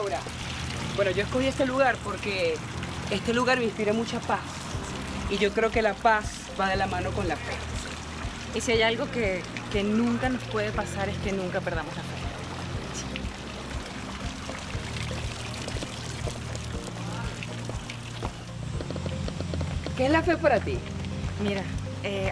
Laura, bueno, yo escogí este lugar porque este lugar me inspira mucha paz. Y yo creo que la paz va de la mano con la fe. Y si hay algo que nunca nos puede pasar es que nunca perdamos la fe. ¿Qué es la fe para ti? Mira,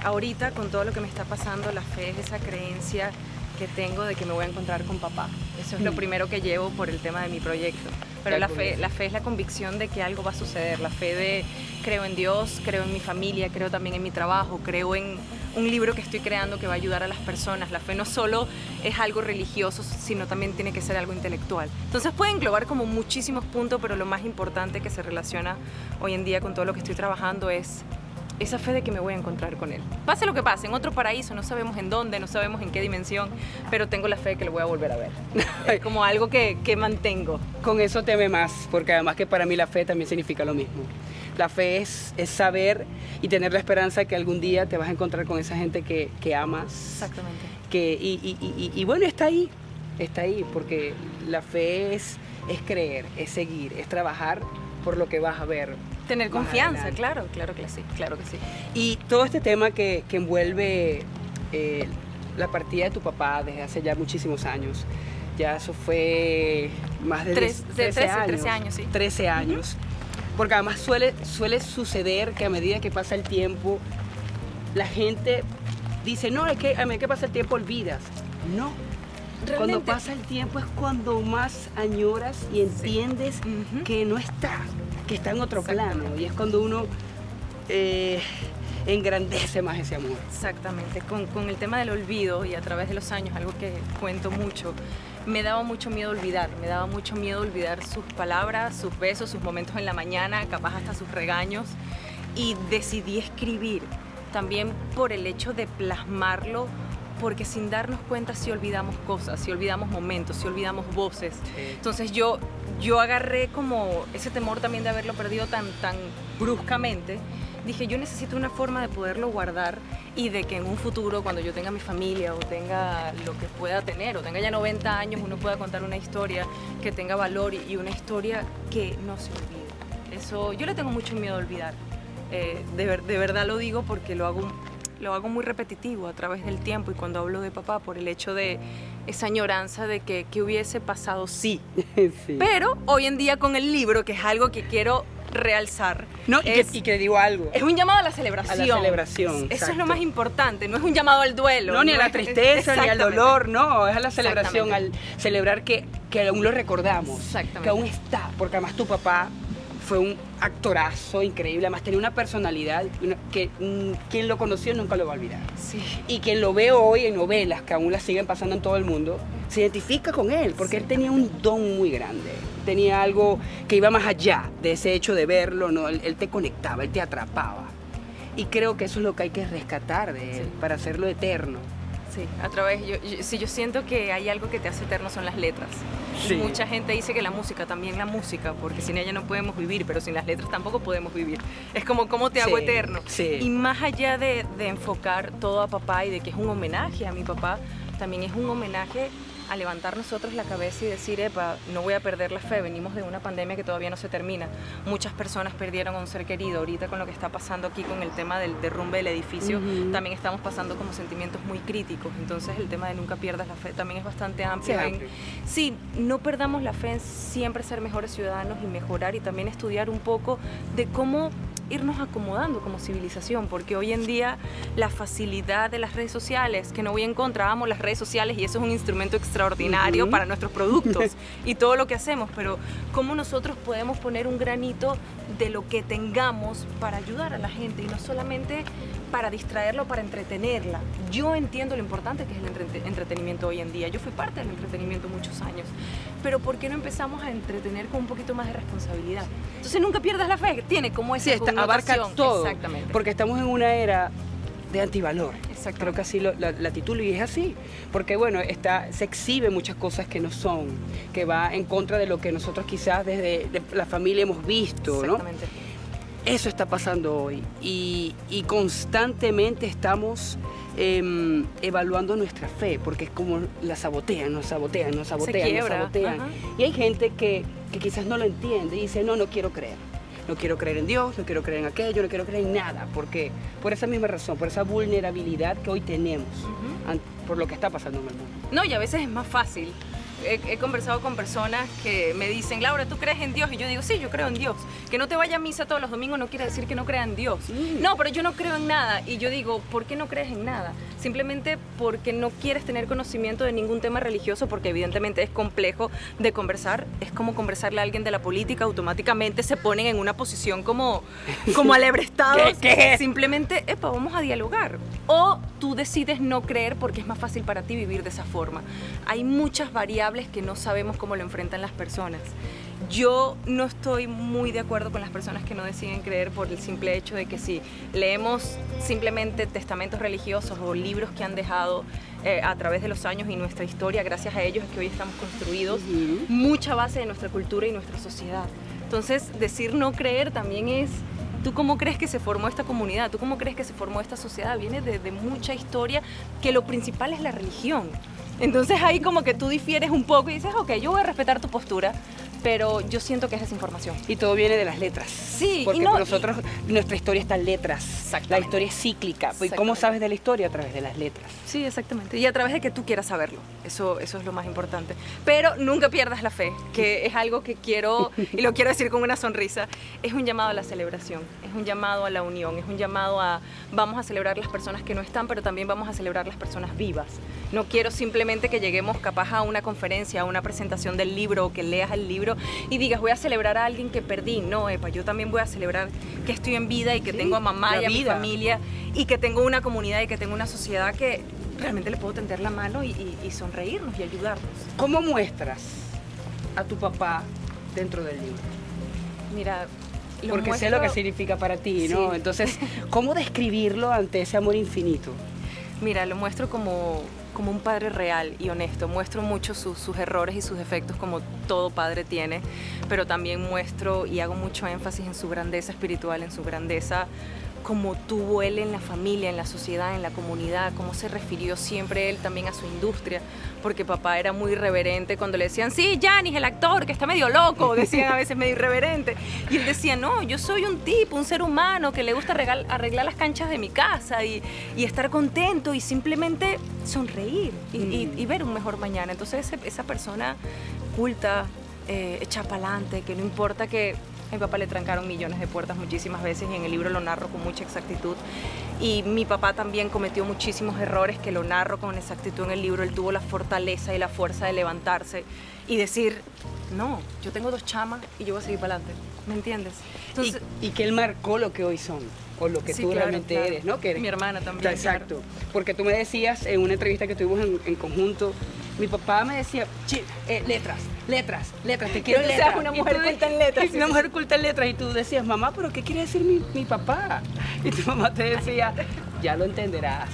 ahorita con todo lo que me está pasando, la fe es esa creencia que tengo de que me voy a encontrar con papá. Eso es lo primero que llevo por el tema de mi proyecto. Pero la fe es la convicción de que algo va a suceder. La fe de creo en Dios, creo en mi familia, creo también en mi trabajo, creo en un libro que estoy creando que va a ayudar a las personas. La fe no solo es algo religioso, sino también tiene que ser algo intelectual. Entonces puede englobar como muchísimos puntos, pero lo más importante que se relaciona hoy en día con todo lo que estoy trabajando es esa fe de que me voy a encontrar con él. Pase lo que pase, en otro paraíso, no sabemos en dónde, no sabemos en qué dimensión, pero tengo la fe de que lo voy a volver a ver. Es como algo que mantengo. Con eso teme más, porque además que para mí la fe también significa lo mismo. La fe es saber y tener la esperanza que algún día te vas a encontrar con esa gente que amas. Exactamente. Y bueno, está ahí, porque la fe es creer, es seguir, es trabajar por lo que vas a ver. Tener confianza, claro que sí. Y todo este tema que envuelve la partida de tu papá desde hace ya muchísimos años, ya eso fue más de 13 años. Sí. 13 años. Porque además suele suceder que a medida que pasa el tiempo, la gente dice, no, es que a medida que pasa el tiempo olvidas. No. Realmente, cuando pasa el tiempo es cuando más añoras y entiendes que no está, que está en otro plano. Y es cuando uno engrandece más ese amor. Exactamente. Con el tema del olvido y a través de los años, algo que cuento mucho, me daba mucho miedo olvidar. Me daba mucho miedo olvidar sus palabras, sus besos, sus momentos en la mañana, capaz hasta sus regaños. Y decidí escribir también por el hecho de plasmarlo, porque sin darnos cuenta si olvidamos cosas, si olvidamos momentos, si olvidamos voces. Sí. Entonces yo agarré como ese temor también de haberlo perdido tan bruscamente. Dije, yo necesito una forma de poderlo guardar y de que en un futuro, cuando yo tenga mi familia o tenga lo que pueda tener, o tenga ya 90 años, uno pueda contar una historia que tenga valor y una historia que no se olvide. Eso, yo le tengo mucho miedo a olvidar. De verdad lo digo porque lo hago muy repetitivo a través del tiempo, y cuando hablo de papá, por el hecho de esa añoranza de que hubiese pasado, sí. Sí. Pero hoy en día con el libro, que es algo que quiero realzar. No, y que digo algo. Es un llamado a la celebración. A la celebración. Eso exacto. es lo más importante, no es un llamado al duelo. No, ni a la tristeza, ni al dolor, no, es a la celebración, al Exactamente. celebrar que aún lo recordamos, Exactamente. que aún está, porque además tu papá fue un actorazo increíble, además tenía una personalidad que quien lo conoció nunca lo va a olvidar. Sí. Y quien lo ve hoy en novelas, que aún las siguen pasando en todo el mundo, se identifica con él, porque él tenía un don muy grande, tenía algo que iba más allá de ese hecho de verlo, ¿no? Él te conectaba, él te atrapaba. Y creo que eso es lo que hay que rescatar de él, para hacerlo eterno. Sí, a través, yo siento que hay algo que te hace eterno, son las letras. Sí. Y mucha gente dice que la música, también la música, porque sin ella no podemos vivir, pero sin las letras tampoco podemos vivir. Es como, ¿cómo te hago Sí, eterno? sí. Y más allá de enfocar todo a papá y de que es un homenaje a mi papá, también es un homenaje a levantar nosotros la cabeza y decir, epa, no voy a perder la fe, venimos de una pandemia que todavía no se termina. Muchas personas perdieron a un ser querido. Ahorita con lo que está pasando aquí con el tema del derrumbe del edificio, también estamos pasando como sentimientos muy críticos. Entonces el tema de nunca pierdas la fe también es bastante amplio. Sí, no perdamos la fe en siempre ser mejores ciudadanos y mejorar, y también estudiar un poco de cómo irnos acomodando como civilización, porque hoy en día la facilidad de las redes sociales, que no voy en contra, amo las redes sociales y eso es un instrumento extraordinario para nuestros productos y todo lo que hacemos, pero cómo nosotros podemos poner un granito de lo que tengamos para ayudar a la gente y no solamente para distraerla o para entretenerla. Yo entiendo lo importante que es el entretenimiento hoy en día. Yo fui parte del entretenimiento muchos años, pero ¿por qué no empezamos a entretener con un poquito más de responsabilidad? Entonces nunca pierdas la fe, tiene como esa connotación. Abarca todo, exactamente. porque estamos en una era de antivalor. Exactamente. Creo que así la titulo, y es así, porque bueno, se exhibe muchas cosas que no son, que va en contra de lo que nosotros quizás desde la familia hemos visto, ¿no? Exactamente. Eso está pasando hoy y constantemente estamos evaluando nuestra fe, porque es como la sabotean, nos sabotean, nos sabotean, Se nos quiebra. sabotean. Ajá. Y hay gente que quizás no lo entiende y dice, no quiero creer. No quiero creer en Dios, no quiero creer en aquello, no quiero creer en nada, porque por esa misma razón, por esa vulnerabilidad que hoy tenemos, por lo que está pasando en el mundo. No, y a veces es más fácil. He conversado con personas que me dicen, Laura, ¿tú crees en Dios? Y yo digo, sí, yo creo en Dios. Que no te vaya a misa todos los domingos no quiere decir que no crea en Dios. No, pero yo no creo en nada. Y yo digo, ¿por qué no crees en nada? Simplemente porque no quieres tener conocimiento de ningún tema religioso, porque evidentemente es complejo de conversar. Es como conversarle a alguien de la política, automáticamente se ponen en una posición como alebrestados. ¿Qué? Simplemente, vamos a dialogar. O tú decides no creer porque es más fácil para ti vivir de esa forma. Hay muchas variables que no sabemos cómo lo enfrentan las personas. Yo no estoy muy de acuerdo con las personas que no deciden creer por el simple hecho de que si leemos simplemente testamentos religiosos o libros que han dejado a través de los años y nuestra historia, gracias a ellos es que hoy estamos construidos, mucha base de nuestra cultura y nuestra sociedad. Entonces, decir no creer también es... ¿Tú cómo crees que se formó esta comunidad? ¿Tú cómo crees que se formó esta sociedad? Viene de mucha historia, que lo principal es la religión. Entonces ahí como que tú difieres un poco y dices, ok, yo voy a respetar tu postura, pero yo siento que es desinformación. Y todo viene de las letras. Sí, porque y no, nosotros, nuestra historia está en letras. La historia es cíclica. ¿Y cómo sabes de la historia? A través de las letras. Sí, exactamente. Y a través de que tú quieras saberlo. Eso es lo más importante. Pero nunca pierdas la fe, que es algo que quiero, y lo quiero decir con una sonrisa, es un llamado a la celebración, es un llamado a la unión, es un llamado a vamos a celebrar las personas que no están, pero también vamos a celebrar las personas vivas. No quiero simplemente que lleguemos capaz a una conferencia, a una presentación del libro, o que leas el libro y digas, voy a celebrar a alguien que perdí. No, yo también voy a celebrar que estoy en vida y que tengo a mamá y a mi familia y que tengo una comunidad y que tengo una sociedad que realmente le puedo tender la mano y sonreírnos y ayudarnos. ¿Cómo muestras a tu papá dentro del libro? Mira, porque sé lo que significa para ti, ¿no? Sí. Entonces, ¿cómo describirlo ante ese amor infinito? Mira, lo muestro como un padre real y honesto. Muestro mucho sus errores y sus defectos como todo padre tiene, pero también muestro y hago mucho énfasis en su grandeza espiritual, en su grandeza como tuvo él en la familia, en la sociedad, en la comunidad, cómo se refirió siempre él también a su industria, porque papá era muy irreverente cuando le decían, sí, Janis, el actor, que está medio loco, decían a veces medio irreverente, y él decía, no, yo soy un tipo, un ser humano que le gusta arreglar las canchas de mi casa y estar contento y simplemente sonreír y ver un mejor mañana. Entonces esa persona culta, echa para adelante, que no importa que a mi papá le trancaron millones de puertas muchísimas veces y en el libro lo narro con mucha exactitud. Y mi papá también cometió muchísimos errores que lo narro con exactitud en el libro. Él tuvo la fortaleza y la fuerza de levantarse y decir, no, yo tengo 2 chamas y yo voy a seguir para adelante. ¿Me entiendes? Entonces, y que él marcó lo que hoy son, o lo que sí, tú claro, realmente claro. eres, ¿no? Que eres, mi hermana también. exacto. Claro. Porque tú me decías en una entrevista que tuvimos en conjunto, mi papá me decía, letras, te quiero Entonces, letras. una mujer culta en letras. Una mujer culta en letras. Y tú decías, mamá, ¿pero qué quiere decir mi papá? Y tu mamá te decía, ya lo entenderás.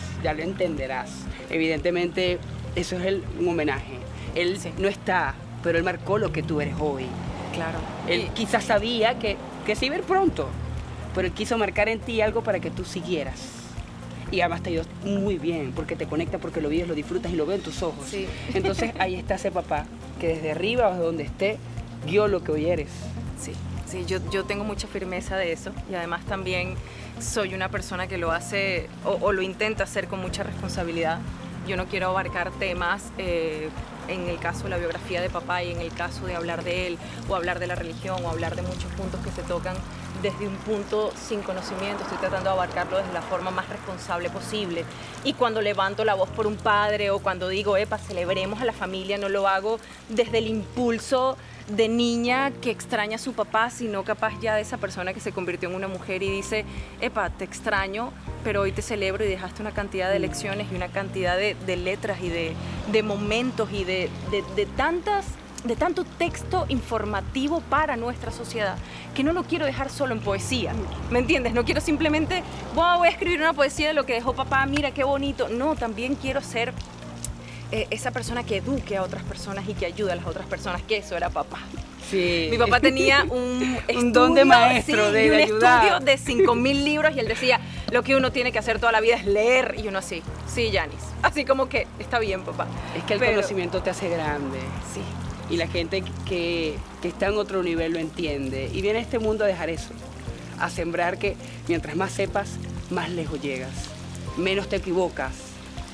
Evidentemente, eso es un homenaje. Él no está, pero él marcó lo que tú eres hoy. Claro. Él quizás sabía que se iba a ir pronto, pero él quiso marcar en ti algo para que tú siguieras. Y además te ha ido muy bien, porque te conecta, porque lo vives, lo disfrutas y lo veo en tus ojos. Sí. Entonces ahí está ese papá, que desde arriba o de donde esté, guió lo que hoy eres. Sí, yo tengo mucha firmeza de eso y además también soy una persona que lo hace o lo intenta hacer con mucha responsabilidad. Yo no quiero abarcar temas, en el caso de la biografía de papá y en el caso de hablar de él o hablar de la religión o hablar de muchos puntos que se tocan desde un punto sin conocimiento. Estoy tratando de abarcarlo desde la forma más responsable posible. Y cuando levanto la voz por un padre o cuando digo, celebremos a la familia, no lo hago desde el impulso de niña que extraña a su papá, sino capaz ya de esa persona que se convirtió en una mujer y dice, te extraño, pero hoy te celebro y dejaste una cantidad de lecciones y una cantidad de letras y de momentos y de tanto texto informativo para nuestra sociedad, que no lo quiero dejar solo en poesía, ¿me entiendes? No quiero simplemente, voy a escribir una poesía de lo que dejó papá, mira qué bonito. No, también quiero ser esa persona que eduque a otras personas y que ayude a las otras personas, que eso era papá. Sí. Mi papá tenía un don de maestro, de un ayudar. estudio de 5.000 libros y él decía, lo que uno tiene que hacer toda la vida es leer. Y uno así, sí, Yanis. Así como que, está bien, papá. Es que el conocimiento te hace grande. Sí. Y la gente que está en otro nivel lo entiende. Y viene a este mundo a dejar eso. A sembrar que mientras más sepas, más lejos llegas. Menos te equivocas,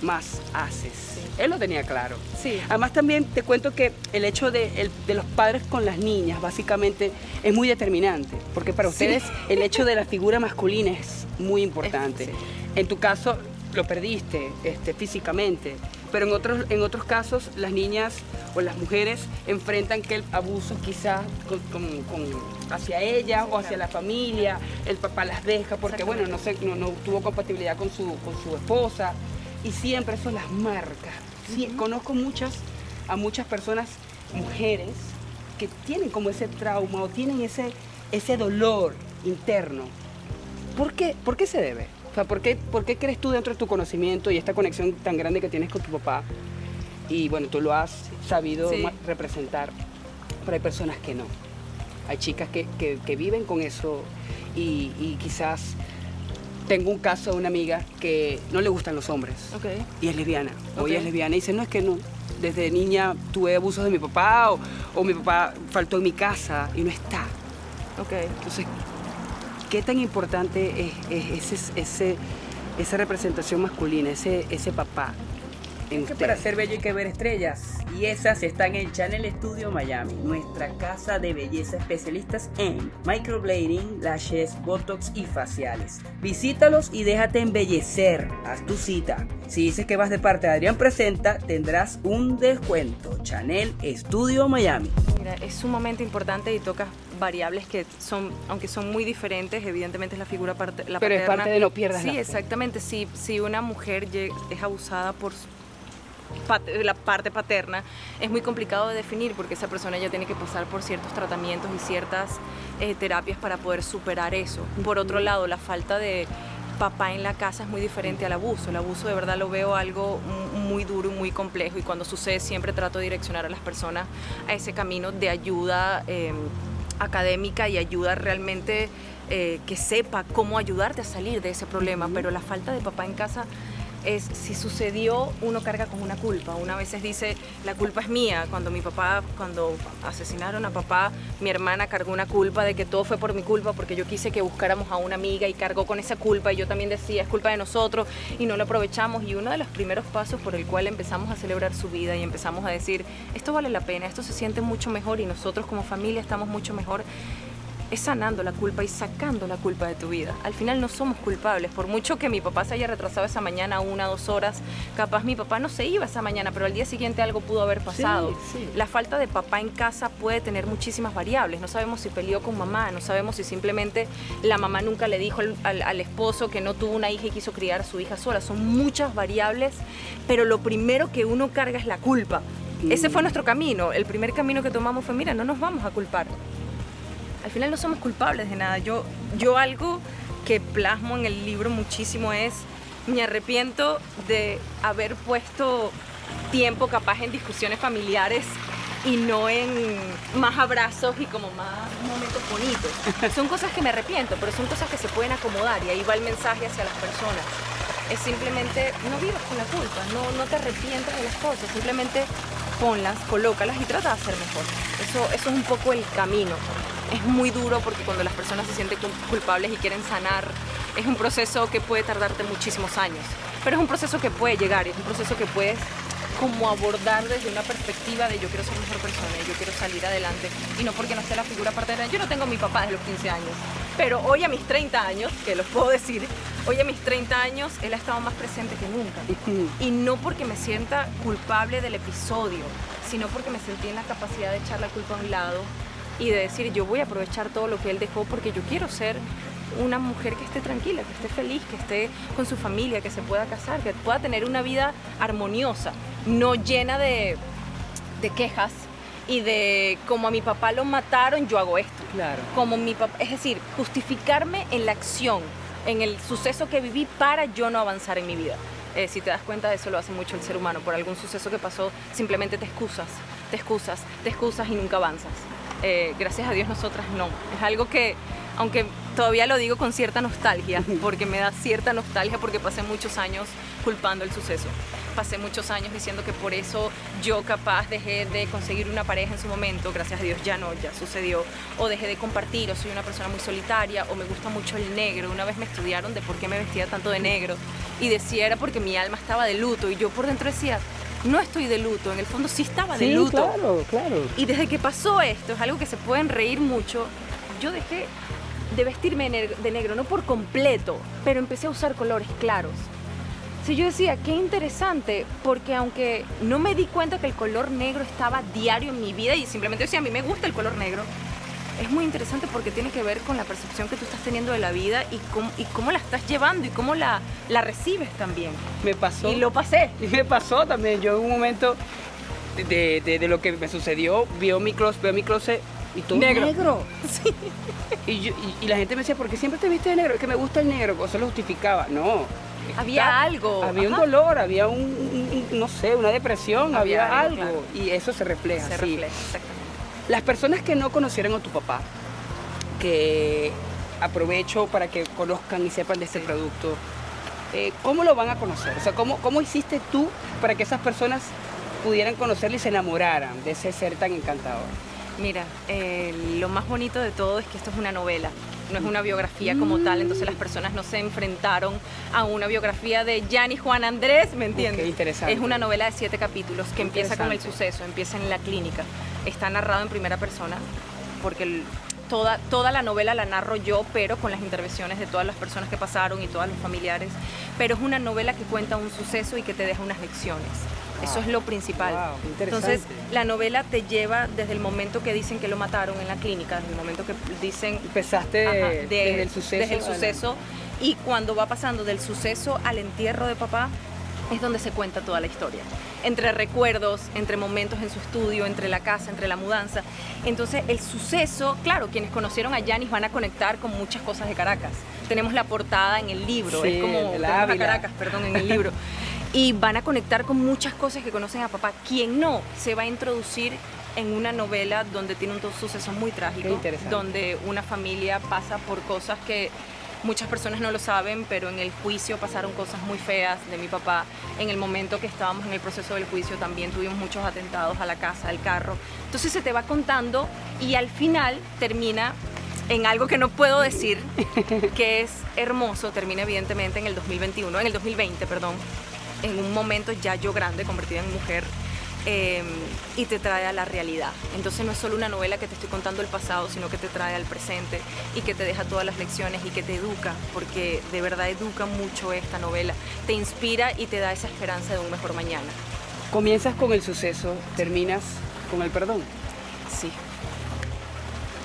más haces. Sí. Él lo tenía claro. Sí. Además también te cuento que el hecho de los padres con las niñas básicamente es muy determinante, porque para ustedes el hecho de la figura masculina es muy importante. Sí. En tu caso lo perdiste físicamente, pero en otros casos las niñas o las mujeres enfrentan que el abuso quizás hacia ellas o hacia la familia, el papá las deja porque bueno, no tuvo compatibilidad con su esposa. Y siempre eso las marca. Sí, conozco a muchas personas, mujeres, que tienen como ese trauma o tienen ese dolor interno. ¿Por qué se debe? O sea, ¿por qué crees tú dentro de tu conocimiento y esta conexión tan grande que tienes con tu papá? Y bueno, tú lo has sabido representar, pero hay personas que no. Hay chicas que viven con eso y quizás... Tengo un caso de una amiga que no le gustan los hombres y es lesbiana. Hoy es lesbiana y dice, no, es que no, desde niña tuve abusos de mi papá o mi papá faltó en mi casa y no está. Entonces, ¿qué tan importante es esa representación masculina, ese papá en usted? Para ser bello hay que ver estrellas. Y esas están en Chanel Studio Miami, nuestra casa de belleza especialistas en microblading, lashes, botox y faciales. Visítalos y déjate embellecer. Haz tu cita. Si dices que vas de parte de Adrián Presenta, tendrás un descuento. Chanel Studio Miami. Mira, es sumamente importante y tocas variables que son, aunque son muy diferentes, evidentemente es la figura la paterna. Pero es parte de no pierdas la fe. Sí, exactamente. Si una mujer es abusada por la parte paterna, es muy complicado de definir porque esa persona ya tiene que pasar por ciertos tratamientos y ciertas terapias para poder superar eso. Por otro lado, la falta de papá en la casa es muy diferente al abuso. El abuso de verdad lo veo algo muy duro y muy complejo, y cuando sucede siempre trato de direccionar a las personas a ese camino de ayuda académica y ayuda realmente que sepa cómo ayudarte a salir de ese problema. Pero la falta de papá en casa es, si sucedió, uno carga con una culpa. Una veces dice, la culpa es mía. Cuando asesinaron a papá, mi hermana cargó una culpa de que todo fue por mi culpa, porque yo quise que buscáramos a una amiga y cargó con esa culpa, y yo también decía, es culpa de nosotros y no lo aprovechamos. Y uno de los primeros pasos por el cual empezamos a celebrar su vida y empezamos a decir, esto vale la pena, esto se siente mucho mejor y nosotros como familia estamos mucho mejor, es sanando la culpa y sacando la culpa de tu vida. Al final no somos culpables, por mucho que mi papá se haya retrasado esa mañana 1 o 2 horas, capaz mi papá no se iba esa mañana, pero al día siguiente algo pudo haber pasado. Sí. La falta de papá en casa puede tener muchísimas variables. No sabemos si peleó con mamá, no sabemos si simplemente la mamá nunca le dijo al esposo que no tuvo una hija y quiso criar a su hija sola. Son muchas variables, pero lo primero que uno carga es la culpa. Ese fue nuestro camino. El primer camino que tomamos fue, mira, no nos vamos a culpar. Al final no somos culpables de nada. Yo algo que plasmo en el libro muchísimo es, me arrepiento de haber puesto tiempo capaz en discusiones familiares y no en más abrazos y como más momentos bonitos. Son cosas que me arrepiento, pero son cosas que se pueden acomodar, y ahí va el mensaje hacia las personas. Es simplemente, no vivas con la culpa, no te arrepientas de las cosas, simplemente ponlas, colócalas y trata de hacer mejor. Eso es un poco el camino. Es muy duro porque cuando las personas se sienten culpables y quieren sanar, es un proceso que puede tardarte muchísimos años, pero es un proceso que puede llegar, y es un proceso que puedes como abordar desde una perspectiva de yo quiero ser mejor persona y yo quiero salir adelante, y no porque no esté la figura paterna. Yo no tengo a mi papá desde los 15 años, pero hoy a mis 30 años, que los puedo decir, hoy a mis 30 años él ha estado más presente que nunca, y no porque me sienta culpable del episodio, sino porque me sentí en la capacidad de echar la culpa a un lado y de decir, yo voy a aprovechar todo lo que él dejó, porque yo quiero ser una mujer que esté tranquila, que esté feliz, que esté con su familia, que se pueda casar, que pueda tener una vida armoniosa, no llena de quejas y de como a mi papá lo mataron, yo hago esto. Claro. Como mi papá, es decir, justificarme en la acción, en el suceso que viví para yo no avanzar en mi vida. Si te das cuenta de eso, lo hace mucho el ser humano. Por algún suceso que pasó, simplemente te excusas y nunca avanzas. Gracias a Dios nosotras no. Es algo que, aunque todavía lo digo con cierta nostalgia, porque me da cierta nostalgia porque pasé muchos años culpando el suceso. Pasé muchos años diciendo que por eso yo capaz dejé de conseguir una pareja en su momento, gracias a Dios ya no, ya sucedió, o dejé de compartir, o soy una persona muy solitaria, o me gusta mucho el negro. Una vez me estudiaron de por qué me vestía tanto de negro y decía era porque mi alma estaba de luto, y yo por dentro decía, no estoy de luto, en el fondo sí estaba de luto. Claro, claro. Y desde que pasó esto, es algo que se pueden reír mucho, yo dejé de vestirme de negro, no por completo, pero empecé a usar colores claros. Sí, yo decía, qué interesante, porque aunque no me di cuenta que el color negro estaba diario en mi vida y simplemente decía, a mí me gusta el color negro, es muy interesante porque tiene que ver con la percepción que tú estás teniendo de la vida y cómo la estás llevando y cómo la recibes también. Me pasó. Y lo pasé. Y me pasó también. Yo en un momento de lo que me sucedió, veo mi closet y todo negro. Sí. Y la gente me decía, ¿por qué siempre te viste de negro? Es que me gusta el negro, eso lo justificaba. No. Había algo. Había un Ajá. dolor, había no sé, una depresión, había algo. claro. Y eso se refleja. Se sí. refleja, exactamente. Las personas que no conocieron a tu papá, que aprovecho para que conozcan y sepan de este producto, ¿cómo lo van a conocer? O sea, ¿cómo hiciste tú para que esas personas pudieran conocerlo y se enamoraran de ese ser tan encantador? Mira, lo más bonito de todo es que esto es una novela, no es una biografía como tal, entonces las personas no se enfrentaron a una biografía de Gianni Juan Andrés, ¿me entiendes? Ok, interesante. Es una novela de 7 capítulos que empieza con el Interesante. suceso, empieza en la clínica, está narrado en primera persona, porque toda la novela la narro yo, pero con las intervenciones de todas las personas que pasaron y todos los familiares, pero es una novela que cuenta un suceso y que te deja unas lecciones. Eso es lo principal. Wow, interesante. Entonces, la novela te lleva desde el momento que dicen que lo mataron en la clínica, desde el momento que dicen... Empezaste Ajá, desde el suceso. Desde el suceso. Y cuando va pasando del suceso al entierro de papá, es donde se cuenta toda la historia. Entre recuerdos, entre momentos en su estudio, entre la casa, entre la mudanza. Entonces, el suceso, claro, quienes conocieron a Yanis van a conectar con muchas cosas de Caracas. Tenemos la portada en el libro, Sí, es como el tenemos a Ávila. Caracas, perdón, en el libro. Y van a conectar con muchas cosas que conocen a papá. Quien no, se va a introducir en una novela donde tiene un suceso muy trágico, Qué interesante. donde una familia pasa por cosas que muchas personas no lo saben, pero en el juicio pasaron cosas muy feas de mi papá. En el momento que estábamos en el proceso del juicio también tuvimos muchos atentados a la casa, al carro. Entonces se te va contando y al final termina en algo que no puedo decir, que es hermoso, termina evidentemente en el 2020, perdón, en un momento ya yo grande, convertida en mujer, y te trae a la realidad. Entonces no es solo una novela que te estoy contando el pasado, sino que te trae al presente y que te deja todas las lecciones y que te educa, porque de verdad educa mucho esta novela. Te inspira y te da esa esperanza de un mejor mañana. Comienzas con el suceso, terminas con el perdón. Sí.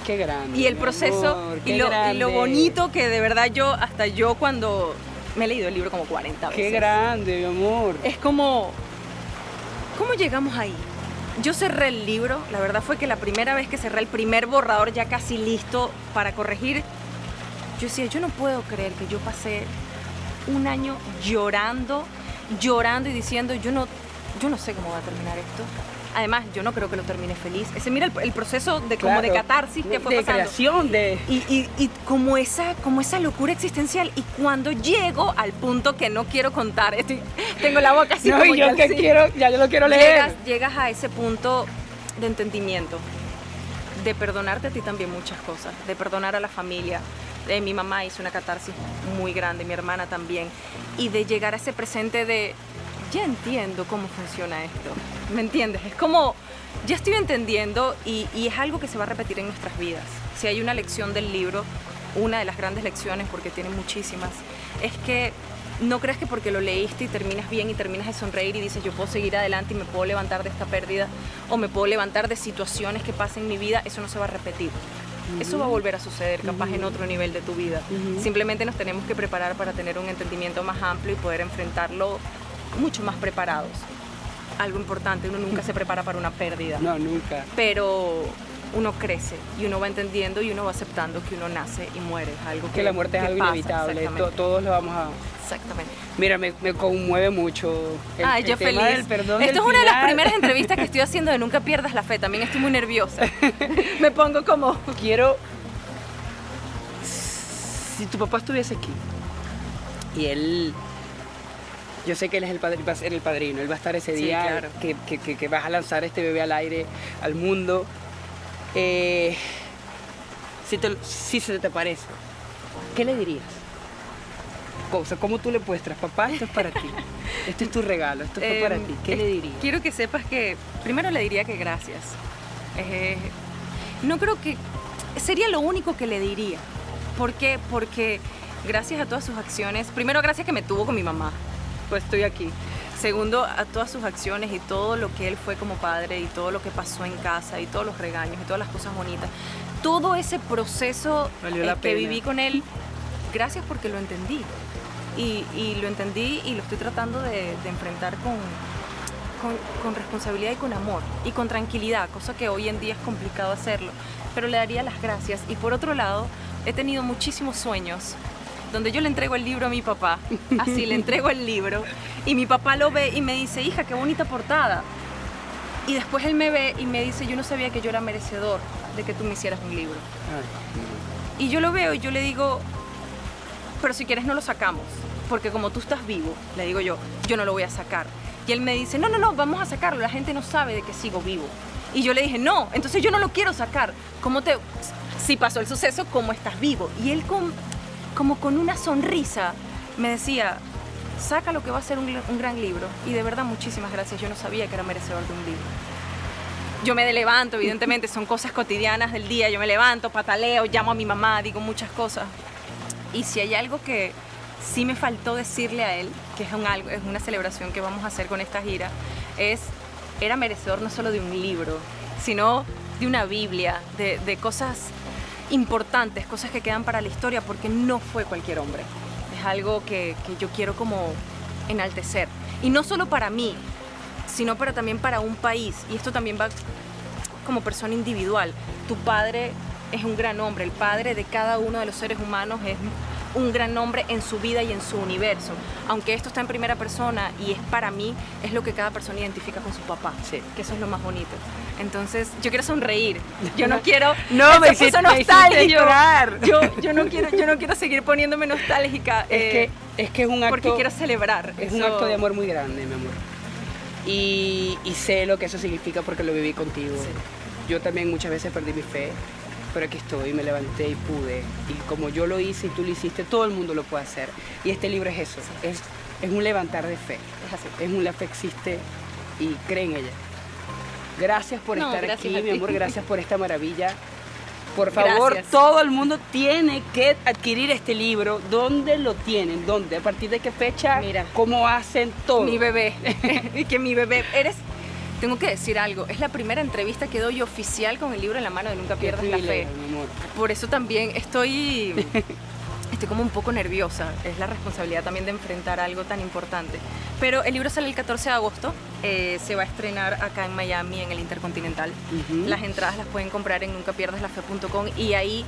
Qué grande. Y el mi proceso amor, y qué lo grande. bonito que de verdad hasta yo cuando me he leído el libro como 40 veces. Qué grande, mi amor. Es como, ¿cómo llegamos ahí? Yo cerré el libro, la verdad fue que la primera vez que cerré el primer borrador ya casi listo para corregir, yo decía, yo no puedo creer que yo pasé un año llorando y diciendo, yo no sé cómo va a terminar esto. Además, yo no creo que lo termine feliz. Ese, mira el proceso de como de Claro, catarsis que fue de pasando. creación, de... Y como esa locura existencial. Y cuando llego al punto que no quiero contar, tengo la boca así No, como y yo que que así. quiero, ya yo lo quiero leer. Llegas a ese punto de entendimiento, de perdonarte a ti también muchas cosas, de perdonar a la familia. Mi mamá hizo una catarsis muy grande, mi hermana también. Y de llegar a ese presente de, ya entiendo cómo funciona esto. ¿Me entiendes? Es como, ya estoy entendiendo y es algo que se va a repetir en nuestras vidas. Si hay una lección del libro, una de las grandes lecciones, porque tiene muchísimas, es que no creas que porque lo leíste y terminas bien y terminas de sonreír y dices yo puedo seguir adelante y me puedo levantar de esta pérdida o me puedo levantar de situaciones que pasen en mi vida, eso no se va a repetir. Eso va a volver a suceder capaz en otro nivel de tu vida. Simplemente nos tenemos que preparar para tener un entendimiento más amplio y poder enfrentarlo mucho más preparados. Algo importante, uno nunca se prepara para una pérdida, No, nunca. pero uno crece y uno va entendiendo y uno va aceptando que uno nace y muere. Es algo Que la muerte es que algo pasa, inevitable. exactamente. Todos lo vamos a... Exactamente. Mira, me conmueve mucho Ay, yo tema feliz. del perdón Esto del es una de las final. primeras entrevistas que estoy haciendo de Nunca Pierdas la Fe. También estoy muy nerviosa. Me pongo como... Quiero si tu papá estuviese aquí y él, yo sé que él es el padre, va a ser el padrino, él va a estar ese Sí, día claro. que vas a lanzar este bebé al aire, al mundo, si se te parece, ¿qué le dirías? O sea, ¿cómo tú le muestras? Papá, esto es para ti, esto es tu regalo, esto fue para ti, ¿qué le dirías? Quiero que sepas que primero le diría que gracias. No creo que sería lo único que le diría. ¿Por qué? Porque gracias a todas sus acciones, primero gracias que me tuvo con mi mamá, pues estoy aquí. Segundo, a todas sus acciones y todo lo que él fue como padre y todo lo que pasó en casa y todos los regaños y todas las cosas bonitas. Todo ese proceso Valió la que pena. viví con él, gracias porque lo entendí. Y lo entendí y lo estoy tratando de enfrentar con responsabilidad y con amor y con tranquilidad, cosa que hoy en día es complicado hacerlo, pero le daría las gracias. Y por otro lado, he tenido muchísimos sueños donde yo le entrego el libro a mi papá, así le entrego el libro, y mi papá lo ve y me dice, hija, qué bonita portada. Y después él me ve y me dice, yo no sabía que yo era merecedor de que tú me hicieras un libro. Ay, Y yo lo veo y yo le digo, pero si quieres no lo sacamos, porque como tú estás vivo, le digo yo no lo voy a sacar. Y él me dice, no, vamos a sacarlo, la gente no sabe de que sigo vivo. Y yo le dije, no, entonces yo no lo quiero sacar. Si pasó el suceso, ¿cómo estás vivo? Y él como con una sonrisa me decía, saca lo que va a ser un gran libro. Y de verdad, muchísimas gracias, yo no sabía que era merecedor de un libro. Yo me levanto, evidentemente, son cosas cotidianas del día, yo me levanto, pataleo, llamo a mi mamá, digo muchas cosas. Y si hay algo que sí me faltó decirle a él, que es una celebración que vamos a hacer con esta gira, era merecedor no solo de un libro, sino de una Biblia, de cosas importantes, cosas que quedan para la historia, porque no fue cualquier hombre. Es algo que yo quiero como enaltecer. Y no solo para mí, sino también para un país. Y esto también va como persona individual. Tu padre es un gran hombre, el padre de cada uno de los seres humanos es un gran hombre en su vida y en su universo. Aunque esto está en primera persona y es para mí, es lo que cada persona identifica con su papá, sí. Que eso es lo más bonito. Entonces, yo quiero sonreír. Yo no quiero... No, me puso hiciste nostálgico. llorar. Yo no quiero seguir poniéndome nostálgica. Es que es un acto... Porque quiero celebrar. Es un acto de amor muy grande, mi amor. Y sé lo que eso significa porque lo viví contigo. Sí. Yo también muchas veces perdí mi fe, pero aquí estoy, me levanté y pude. Y como yo lo hice y tú lo hiciste, todo el mundo lo puede hacer. Y este libro es eso, es un levantar de fe. Es así. La fe existe y cree en ella. Gracias por estar gracias aquí, a mi ti. amor, gracias por esta maravilla. Por favor, Gracias. todo el mundo tiene que adquirir este libro. ¿Dónde lo tienen? ¿Dónde? ¿A partir de qué fecha? Mira. ¿Cómo hacen todo? Mi bebé. Que mi bebé. Tengo que decir algo. Es la primera entrevista que doy oficial con el libro en la mano de Nunca Qué Pierdas la Fe. privilegio, mi amor. Por eso también estoy como un poco nerviosa. Es la responsabilidad también de enfrentar algo tan importante. Pero el libro sale el 14 de agosto. Se va a estrenar acá en Miami, en el Intercontinental. Ujú. Las entradas las pueden comprar en nuncapierdasLafe.com y ahí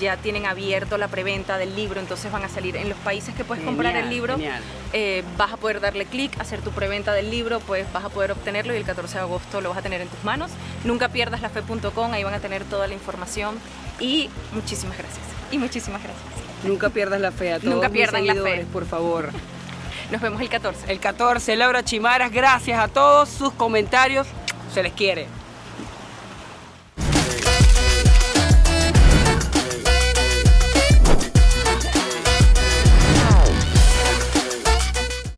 ya tienen abierto la preventa del libro. Entonces van a salir en los países que puedes comprar el libro. Genial. Vas a poder darle clic, hacer tu preventa del libro, pues vas a poder obtenerlo y el 14 de agosto lo vas a tener en tus manos. NuncapierdasLafe.com, ahí van a tener toda la información. Y muchísimas gracias. Y muchísimas gracias. Nunca pierdas la fe a todos Nunca mis pierdan la fe. seguidores, por favor. Nos vemos el 14. El 14, Laura Chimaras, gracias a todos sus comentarios. Se les quiere.